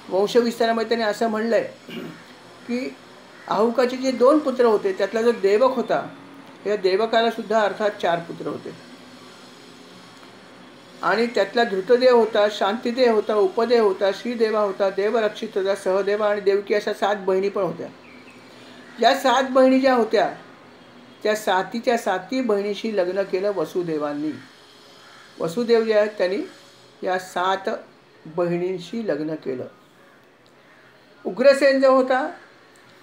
वंशविस्तारामध्ये त्याने असं म्हणलं आहे की आहुकाचे जे 2 पुत्र होते त्यातला जो देवक होता, या देवकाला सुद्धा अर्थात 4 पुत्र होते. आणि त्यातला धृतदेव होता, शांतिदेव होता, उपदेव होता, श्रीदेवा होता, देवरक्षित होता, सहदेवा आणि देवकी अशा 7 बहिणी पण होत्या. या 7 बहिणी ज्या होत्या त्या 7च्या बहिणीशी लग्न केलं वसुदेवांनी. वसुदेव जे आहेत त्यांनी या 7 बहिणींशी लग्न केलं. उग्रसेन जो होता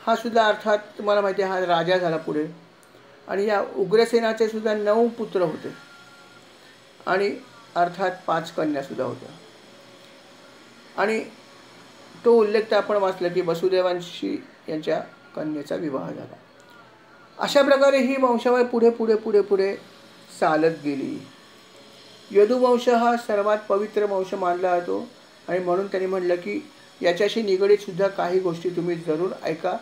हा सुद्धा अर्थात तुम्हाला माहिती आहे हा राजा झाला पुढे. आणि या उग्रसेनाचे सुद्धा 9 पुत्र होते आणि अर्थात 5 कन्यासुद्धा होत्या. आणि तो उल्लेख तर आपण वाचला की वसुदेवांशी यांच्या कन्येचा विवाह झाला. अशा प्रकारे ही वंशावळ पुढे पुढे पुढे पुढे चालत गेली. यदुवंश हा सर्वात पवित्र वंश मानला जातो आणि म्हणून त्यांनी म्हटलं की याच्याशी निगडीत सुद्धा काही गोष्टी तुम्ही जरूर ऐका.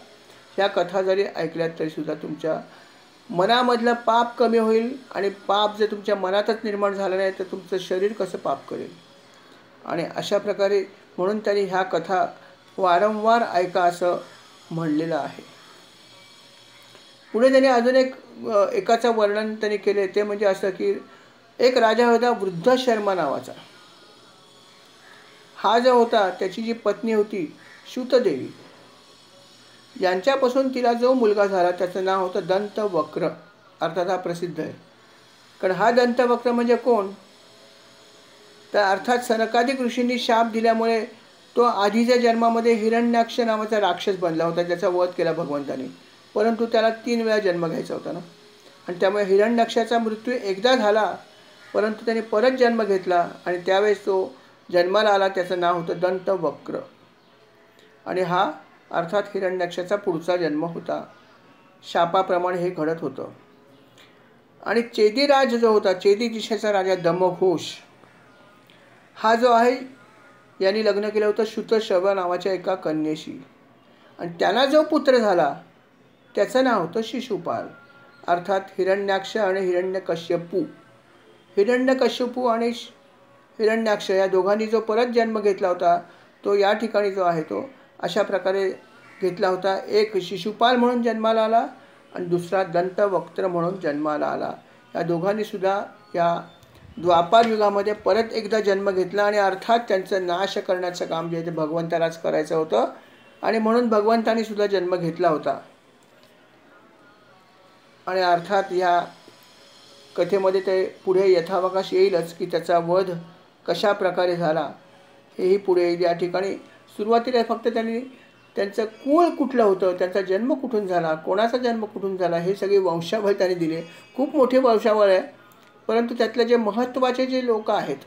ह्या कथा जरी ऐकल्यात तरीसुद्धा तुमच्या मनामधलं पाप कमी होईल. आणि पाप जर तुमच्या मनातच निर्माण झालं नाही तर तुमचं शरीर कसं पाप करेल. आणि अशा प्रकारे म्हणून त्यांनी ह्या कथा वारंवार ऐका असं म्हणलेलं आहे. पुढे त्यांनी अजून एकाचं वर्णन त्यांनी केले ते म्हणजे असं की एक राजा होता वृद्ध शर्मा नावाचा. हा जो होता त्याची जी पत्नी होती शूतदेवी, यांच्यापासून तिला जो मुलगा झाला त्याचं नाव होतं दंतवक्र. अर्थात हा प्रसिद्ध आहे. कारण हा दंतवक्र म्हणजे कोण, तर अर्थात सनकादिक ऋषींनी शाप दिल्यामुळे तो आधीच्या जन्मामध्ये हिरण्याक्ष नावाचा राक्षस बनला होता, ज्याचा वध केला भगवंतानी. परंतु त्याला 3 वेळा जन्म घ्यायचा होता ना, आणि त्यामुळे हिरण्याक्षाचा मृत्यू एकदा झाला, परंतु त्याने परत जन्म घेतला आणि त्यावेळेस तो जन्माला आला. त्याचं नाव होतं दंतवक्र. आणि हा अर्थात हिरण्याक्षाचा पुढचा जन्म होता. शापाप्रमाणे हे घडत होतं. आणि चेदीराज जो होता, चेदी देशाचा राजा दमघोष, हा जो आहे यांनी लग्न केलं होतं श्रुतश्रवा नावाच्या एका कन्येशी. आणि त्यांना जो पुत्र झाला त्याचं नाव होतं शिशुपाल. अर्थात हिरण्याक्ष आणि हिरण्यकश्यपू. हिरण्यकश्यपू आणि हिरण्याक्ष या दोघांनी जो परत जन्म घेतला होता तो या ठिकाणी जो आहे तो अशा प्रकारे घेतला होता. एक शिशुपाल म्हणून जन्माला आला आणि दुसरा दंतवक्त्र म्हणून जन्माला आला. या दोघांनी सुद्धा या द्वापार युगामध्ये परत एकदा जन्म घेतला आणि अर्थात त्यांचं नाश करण्याचं काम जे आहे ते भगवंतालाच करायचं होतं. आणि म्हणून भगवंतानी सुद्धा जन्म घेतला होता. आणि अर्थात ह्या कथेमध्ये ते पुढे यथावकाश येईलच की त्याचा वध कशा प्रकारे झाला हेही पुढे येईल. या ठिकाणी सुरुवातीला फक्त त्यांनी त्यांचं कुळ कुठलं होतं, त्यांचा जन्म कुठून झाला, कोणाचा जन्म कुठून झाला हे सगळे वंशावळ त्यांनी दिले. खूप मोठे वंशावळ आहे, परंतु त्यातले जे महत्त्वाचे जे लोक आहेत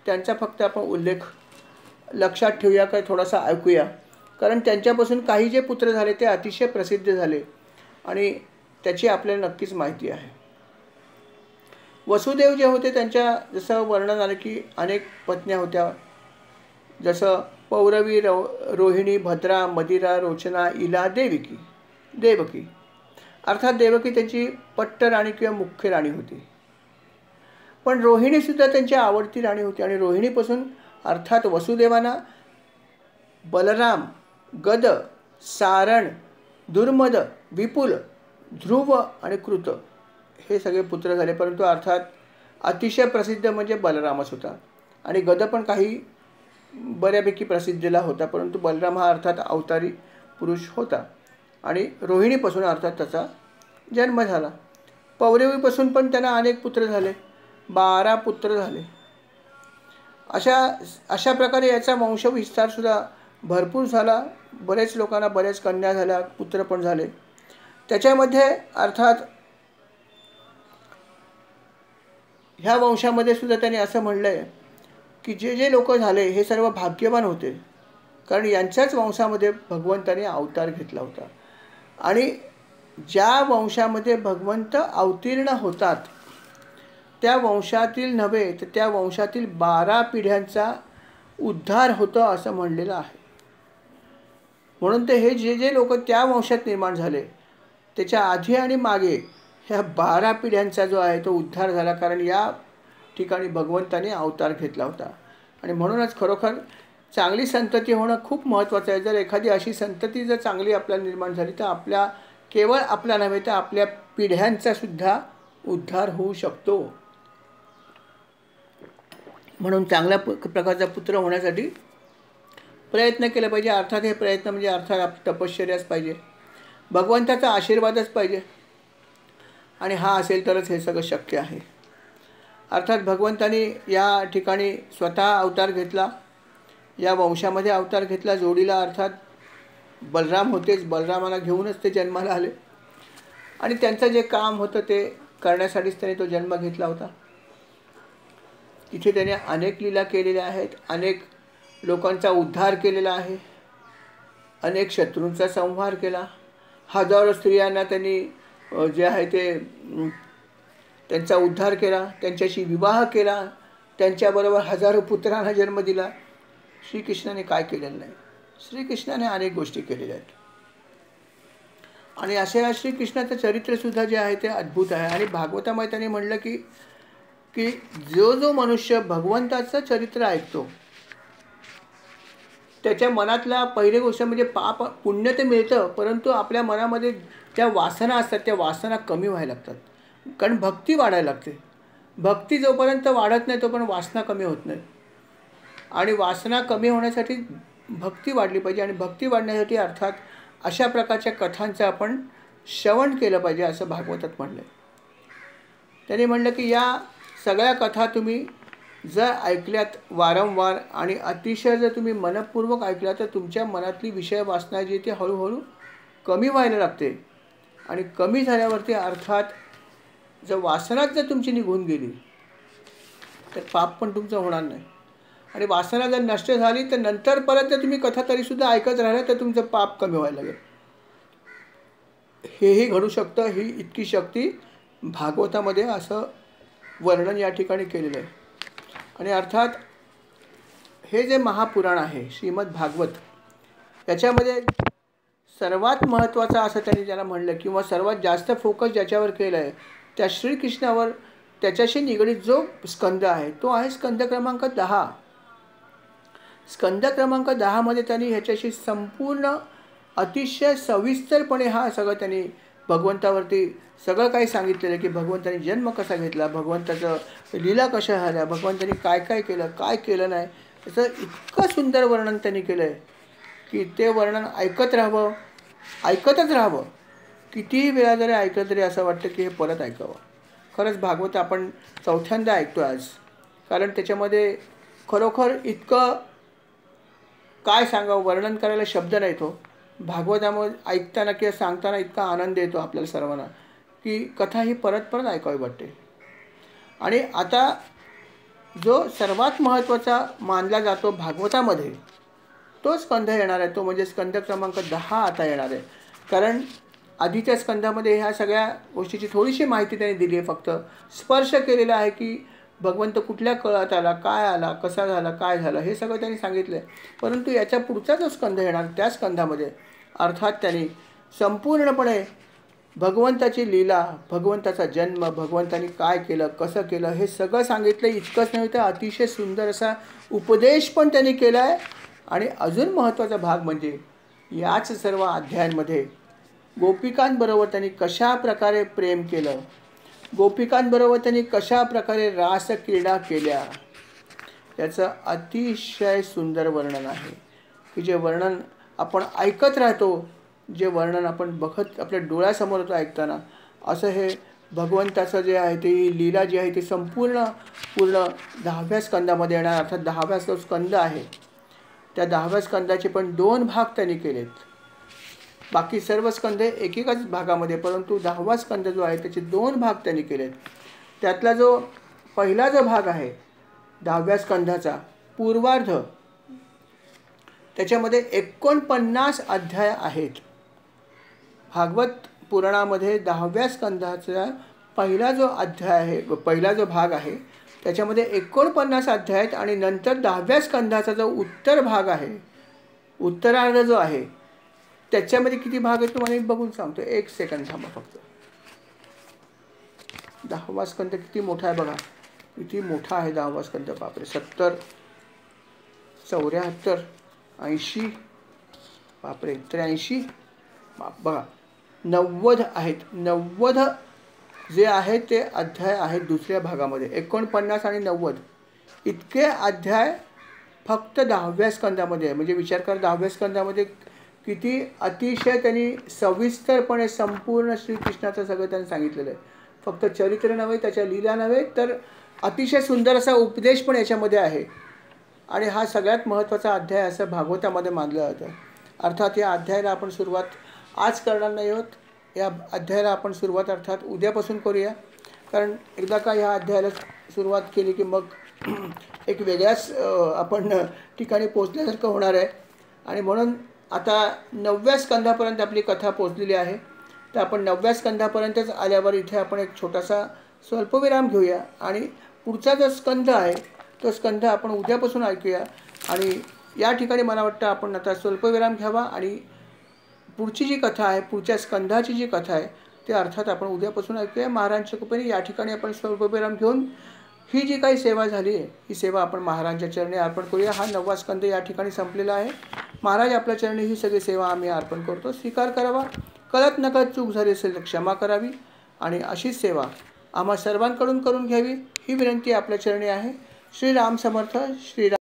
त्यांचा फक्त आपण उल्लेख लक्षात ठेवूया, काय थोडासा ऐकूया. कारण त्यांच्यापासून काही जे पुत्र झाले ते अतिशय प्रसिद्ध झाले आणि त्याची आपल्याला नक्कीच माहिती आहे. वसुदेव जे होते त्यांच्या जसं वर्णन आलं की अनेक पत्न्या होत्या, जसं पौरवी, रोहिणी, भद्रा, मदिरा, रोचना, इला, देवकी. अर्थात देवकी त्यांची पट्ट राणी किंवा मुख्य राणी होती. पण रोहिणीसुद्धा त्यांची आवडती राणी होती. आणि रोहिणीपासून अर्थात वसुदेवांना बलराम, गद, सारण, दुर्मद, विपुल, ध्रुव आणि कृत हे सगळे पुत्र झाले. परंतु अर्थात अतिशय प्रसिद्ध म्हणजे बलरामच होता. आणि गद पण काही बऱ्यापैकी प्रसिद्धीला होता, परंतु बलराम हा अर्थात अवतारी पुरुष होता. आणि रोहिणीपासून अर्थात त्याचा जन्म झाला. पौरवीपासून पण त्यांना अनेक पुत्र झाले, 12 पुत्र झाले. अशा प्रकारे याचा वंशविस्तारसुद्धा भरपूर झाला. बरेच लोकांना बऱ्याच कन्या झाल्या, पुत्र पण झाले. त्याच्यामध्ये अर्थात ह्या वंशामध्ये सुद्धा त्यांनी असं म्हणलं आहे की जे जे लोक झाले हे सर्व भाग्यवान होते, कारण यांच्याच वंशामध्ये भगवंताने अवतार घेतला होता. आणि ज्या वंशामध्ये भगवंत अवतीर्ण होतात त्या वंशातील नव्हे तर त्या वंशातील 12 पिढ्यांचा उद्धार होतो असं म्हणलेलं आहे. म्हणून ते हे जे जे लोक त्या वंशात निर्माण झाले त्याच्या आधी आणि मागे ह्या 12 पिढ्यांचा जो आहे तो उद्धार झाला, कारण या ठिकाणी भगवंताने अवतार घेतला होता. आणि म्हणूनच खरोखर चांगली संतती होणं खूप महत्त्वाचं आहे. जर एखादी अशी संतती जर चांगली आपल्याला निर्माण झाली तर केवळ आपला नव्हे तर आपल्या पिढ्यांचा सुद्धा उद्धार होऊ शकतो. म्हणून चांगल्या प्रकारचा पुत्र होण्यासाठी प्रयत्न केला पाहिजे. अर्थात हे प्रयत्न म्हणजे अर्थात तपश्चर्याच पाहिजे, भगवंताचा आशीर्वादच पाहिजे. आणि हा असेल तरच हे सगळं शक्य आहे. अर्थात भगवंतानी या ठिकाणी स्वतः अवतार घेतला, या वंशामध्ये अवतार घेतला. जोडीला अर्थात बलराम होतेच, बलरामाला घेऊनच ते जन्माला आले. आणि त्यांचं जे काम होतं ते करण्यासाठीच त्याने तो जन्म घेतला होता. तिथे त्याने अनेक लीला केलेल्या आहेत, अनेक लोकांचा उद्धार केलेला आहे, अनेक शत्रूंचा संहार केला. हजारो स्त्रियांना त्यांनी जे आहे ते त्यांचा उद्धार केला, त्यांच्याशी विवाह केला, त्यांच्याबरोबर हजारो पुत्रांना जन्म दिला. श्रीकृष्णाने काय केलेलं नाही? श्रीकृष्णाने अनेक गोष्टी केलेल्या आहेत. आणि अशा श्रीकृष्णाचं चरित्रसुद्धा जे आहे ते अद्भुत आहे. आणि भागवतामध्ये त्याने म्हणलं की जो मनुष्य भगवंताचं चरित्र ऐकतो त्याच्या मनातला पहिली गोष्ट म्हणजे पाप पुण्य ते मिळतं, परंतु आपल्या मनामध्ये त्या वासना असतात त्या वासना कमी व्हायला लागतात, कारण भक्ती वाढायला लागते. भक्ती जोपर्यंत वाढत नाही तोपर्यंत वासना कमी होत नाही, आणि वासना कमी होण्यासाठी भक्ती वाढली पाहिजे, आणि भक्ती वाढण्यासाठी अर्थात अशा प्रकारच्या कथांचं आपण श्रवण केलं पाहिजे असं भागवतात म्हणलं. त्यांनी म्हणलं की या सगळ्या कथा तुम्ही जर ऐकल्यात वारंवार आणि अतिशय जर तुम्ही मनपूर्वक ऐकल्या तर तुमच्या मनातली विषय वासना जी ती हळूहळू कमी व्हायला लागते, आणि कमी झाल्यावरती अर्थात जर वासनाच जर तुमची निघून गेली तर पाप पण तुमचं होणार नाही, आणि वासना जर नष्ट झाली तर नंतर परत जर तुम्ही कथा तरीसुद्धा ऐकत राहिला तर तुमचं पाप कमी व्हायला लागेल. हेही घडू शकतं. ही इतकी शक्ती भागवतामध्ये असं वर्णन या ठिकाणी केलेलं आहे. आणि अर्थात हे जे महापुराण आहे श्रीमद भागवत, याच्यामध्ये सर्वात महत्त्वाचं असं त्यांनी ज्याला म्हणलं किंवा सर्वात जास्त फोकस ज्याच्यावर केलं आहे त्या श्रीकृष्णावर, त्याच्याशी निगडीत जो स्कंद आहे तो आहे स्कंद क्रमांक 10. स्कंद क्रमांक 10 मध्ये त्यांनी ह्याच्याशी संपूर्ण अतिशय सविस्तरपणे हा सगळं त्यांनी भगवंतावरती सगळं काही सांगितलेलं आहे की भगवंताने जन्म कसा घेतला, भगवंताचं लीला कशा झाल्या, भगवंताने काय काय केलं काय केलं नाही, याचं इतकं सुंदर वर्णन त्यांनी केलं आहे की ते वर्णन ऐकत राहावं, ऐकतच राहावं. कितीही वेळा जरी ऐकलं तरी असं वाटतं की हे परत ऐकावं. खरंच भागवत आपण चौथ्यांदा ऐकतो आज, कारण त्याच्यामध्ये खरोखर इतकं काय सांगावं, वर्णन करायला शब्द नाही. तो भागवतामध्ये ऐकताना किंवा सांगताना इतका आनंद येतो आपल्याला सर्वांना की कथा ही परत परत ऐकावी वाटते. आणि आता जो सर्वात महत्त्वाचा मानला जातो भागवतामध्ये तो स्कंध येणार आहे, तो म्हणजे स्कंद क्रमांक 10 आता येणार आहे. कारण आधीच्या स्कंधामध्ये ह्या सगळ्या गोष्टीची थोडीशी माहिती त्यांनी दिली आहे, फक्त स्पर्श केलेला आहे की भगवंत कुठल्या काळात आला, काय आला, कसा झाला, काय झालं, हे सगळं त्यांनी सांगितलं आहे. परंतु याच्या पुढचा जो स्कंध येणार त्या स्कंधामध्ये अर्थात त्यांनी संपूर्णपणे भगवंताची लीला, भगवंताचा जन्म, भगवंतानी काय केलं, कसं केलं हे सगळं सांगितलं. इतकंच नाही तर अतिशय सुंदर असा उपदेश पण त्यांनी केला आहे. आणि अजून महत्त्वाचा भाग म्हणजे याच सर्व अध्यायांमध्ये गोपिकांबरोबर त्यांनी कशा प्रकारे प्रेम केलं, गोपिकांबरोबर त्यांनी कशा प्रकारे रासक्रीडा केल्या, याचं अतिशय सुंदर वर्णन आहे की जे वर्णन आपण ऐकत राहतो, जे वर्णन आपण बघत आपल्या डोळ्यासमोर होतं ऐकताना. असं हे भगवंताचं जे आहे ती लीला जी आहे ती पूर्ण 10व्या स्कंदामध्ये येणार. अर्थात 10व्या जो स्कंद आहे त्या 10व्या स्कंदाचे पण 2 भाग त्यांनी केलेत. बाकी सर्व स्कंद एकेकाच भागामध्ये, परंतु 10वा स्कंद जो आहे त्याचे 2 भाग त्यांनी केलेत. त्यातला जो पहिला जो भाग आहे 10व्या स्कंदाचा पूर्वार्ध, त्याच्यामध्ये 49 अध्याय आहेत. भागवत पुराणामध्ये 10व्या स्कंदाचा पहिला जो अध्याय आहे, पहिला जो भाग आहे त्याच्यामध्ये 49 अध्याय आहेत. आणि नंतर 10व्या स्कंदाचा जो उत्तर भाग आहे, उत्तरार्ध जो आहे त्याच्यामध्ये किती भाग आहेत तुम्हाला मी बघून सांगतो. 1 सेकंद थांबा फक्त. 10वा स्कंद किती मोठा आहे बघा, किती मोठा आहे 10वा स्कंद. बापरे, 70, 74, 80, बापरे 83, बघा 90 आहेत. 90 जे आहेत ते अध्याय आहेत दुसऱ्या भागामध्ये. 49 आणि 90 इतके अध्याय फक्त 10व्या स्कंदामध्ये आहे. म्हणजे विचार करा 10व्या स्कंदामध्ये किती अतिशय त्यांनी सविस्तरपणे संपूर्ण श्रीकृष्णाचं सगळं त्यांनी सांगितलेलं आहे. फक्त चरित्र नव्हे, त्याच्या लीला नव्हे, तर अतिशय सुंदर असा उपदेश पण याच्यामध्ये आहे. आणि हा सगळ्यात महत्त्वाचा अध्याय असं भागवतामध्ये मानलं जातं. अर्थात या अध्यायाला आपण सुरुवात आज करणार नाही आहोत. या अध्यायाला आपण सुरुवात अर्थात उद्यापासून करूया. कारण एकदा का ह्या अध्यायाला सुरुवात केली की मग एक वेगळ्याच आपण ठिकाणी पोचल्यासारखं होणार आहे. आणि म्हणून आता 9व्या स्कंधापर्यंत आपली कथा पोचलेली आहे. तर आपण 9व्या स्कंधापर्यंतच आल्यावर इथे आपण एक छोटासा स्वल्पविराम घेऊया आणि पुढचा जो स्कंध आहे तो स्कंध आपण उद्यापासून ऐकूया. आणि या ठिकाणी मला वाटतं आपण आता स्वल्पविराम घ्यावा आणि पुढची जी कथा आहे, पुढच्या स्कंधाची जी कथा आहे ते अर्थात आपण उद्यापासून ऐकूया. महाराजांच्या कृपेने या ठिकाणी आपण स्वल्पविराम घेऊन ही जी काही सेवा झाली आहे ही सेवा आपण महाराजांच्या चरणी अर्पण करूया. हा 9वा स्कंद या ठिकाणी संपलेला आहे. महाराज आपल्या चरणी ही सगळी सेवा आम्ही अर्पण करतो. स्वीकार करावा. कळत नकळत चूक झाली असेल तर क्षमा करावी. आणि अशीच सेवा आम्हा सर्वांकडून करून घ्यावी ही विनंती आपल्या चरणी आहे. श्रीराम समर्थ. श्रीराम.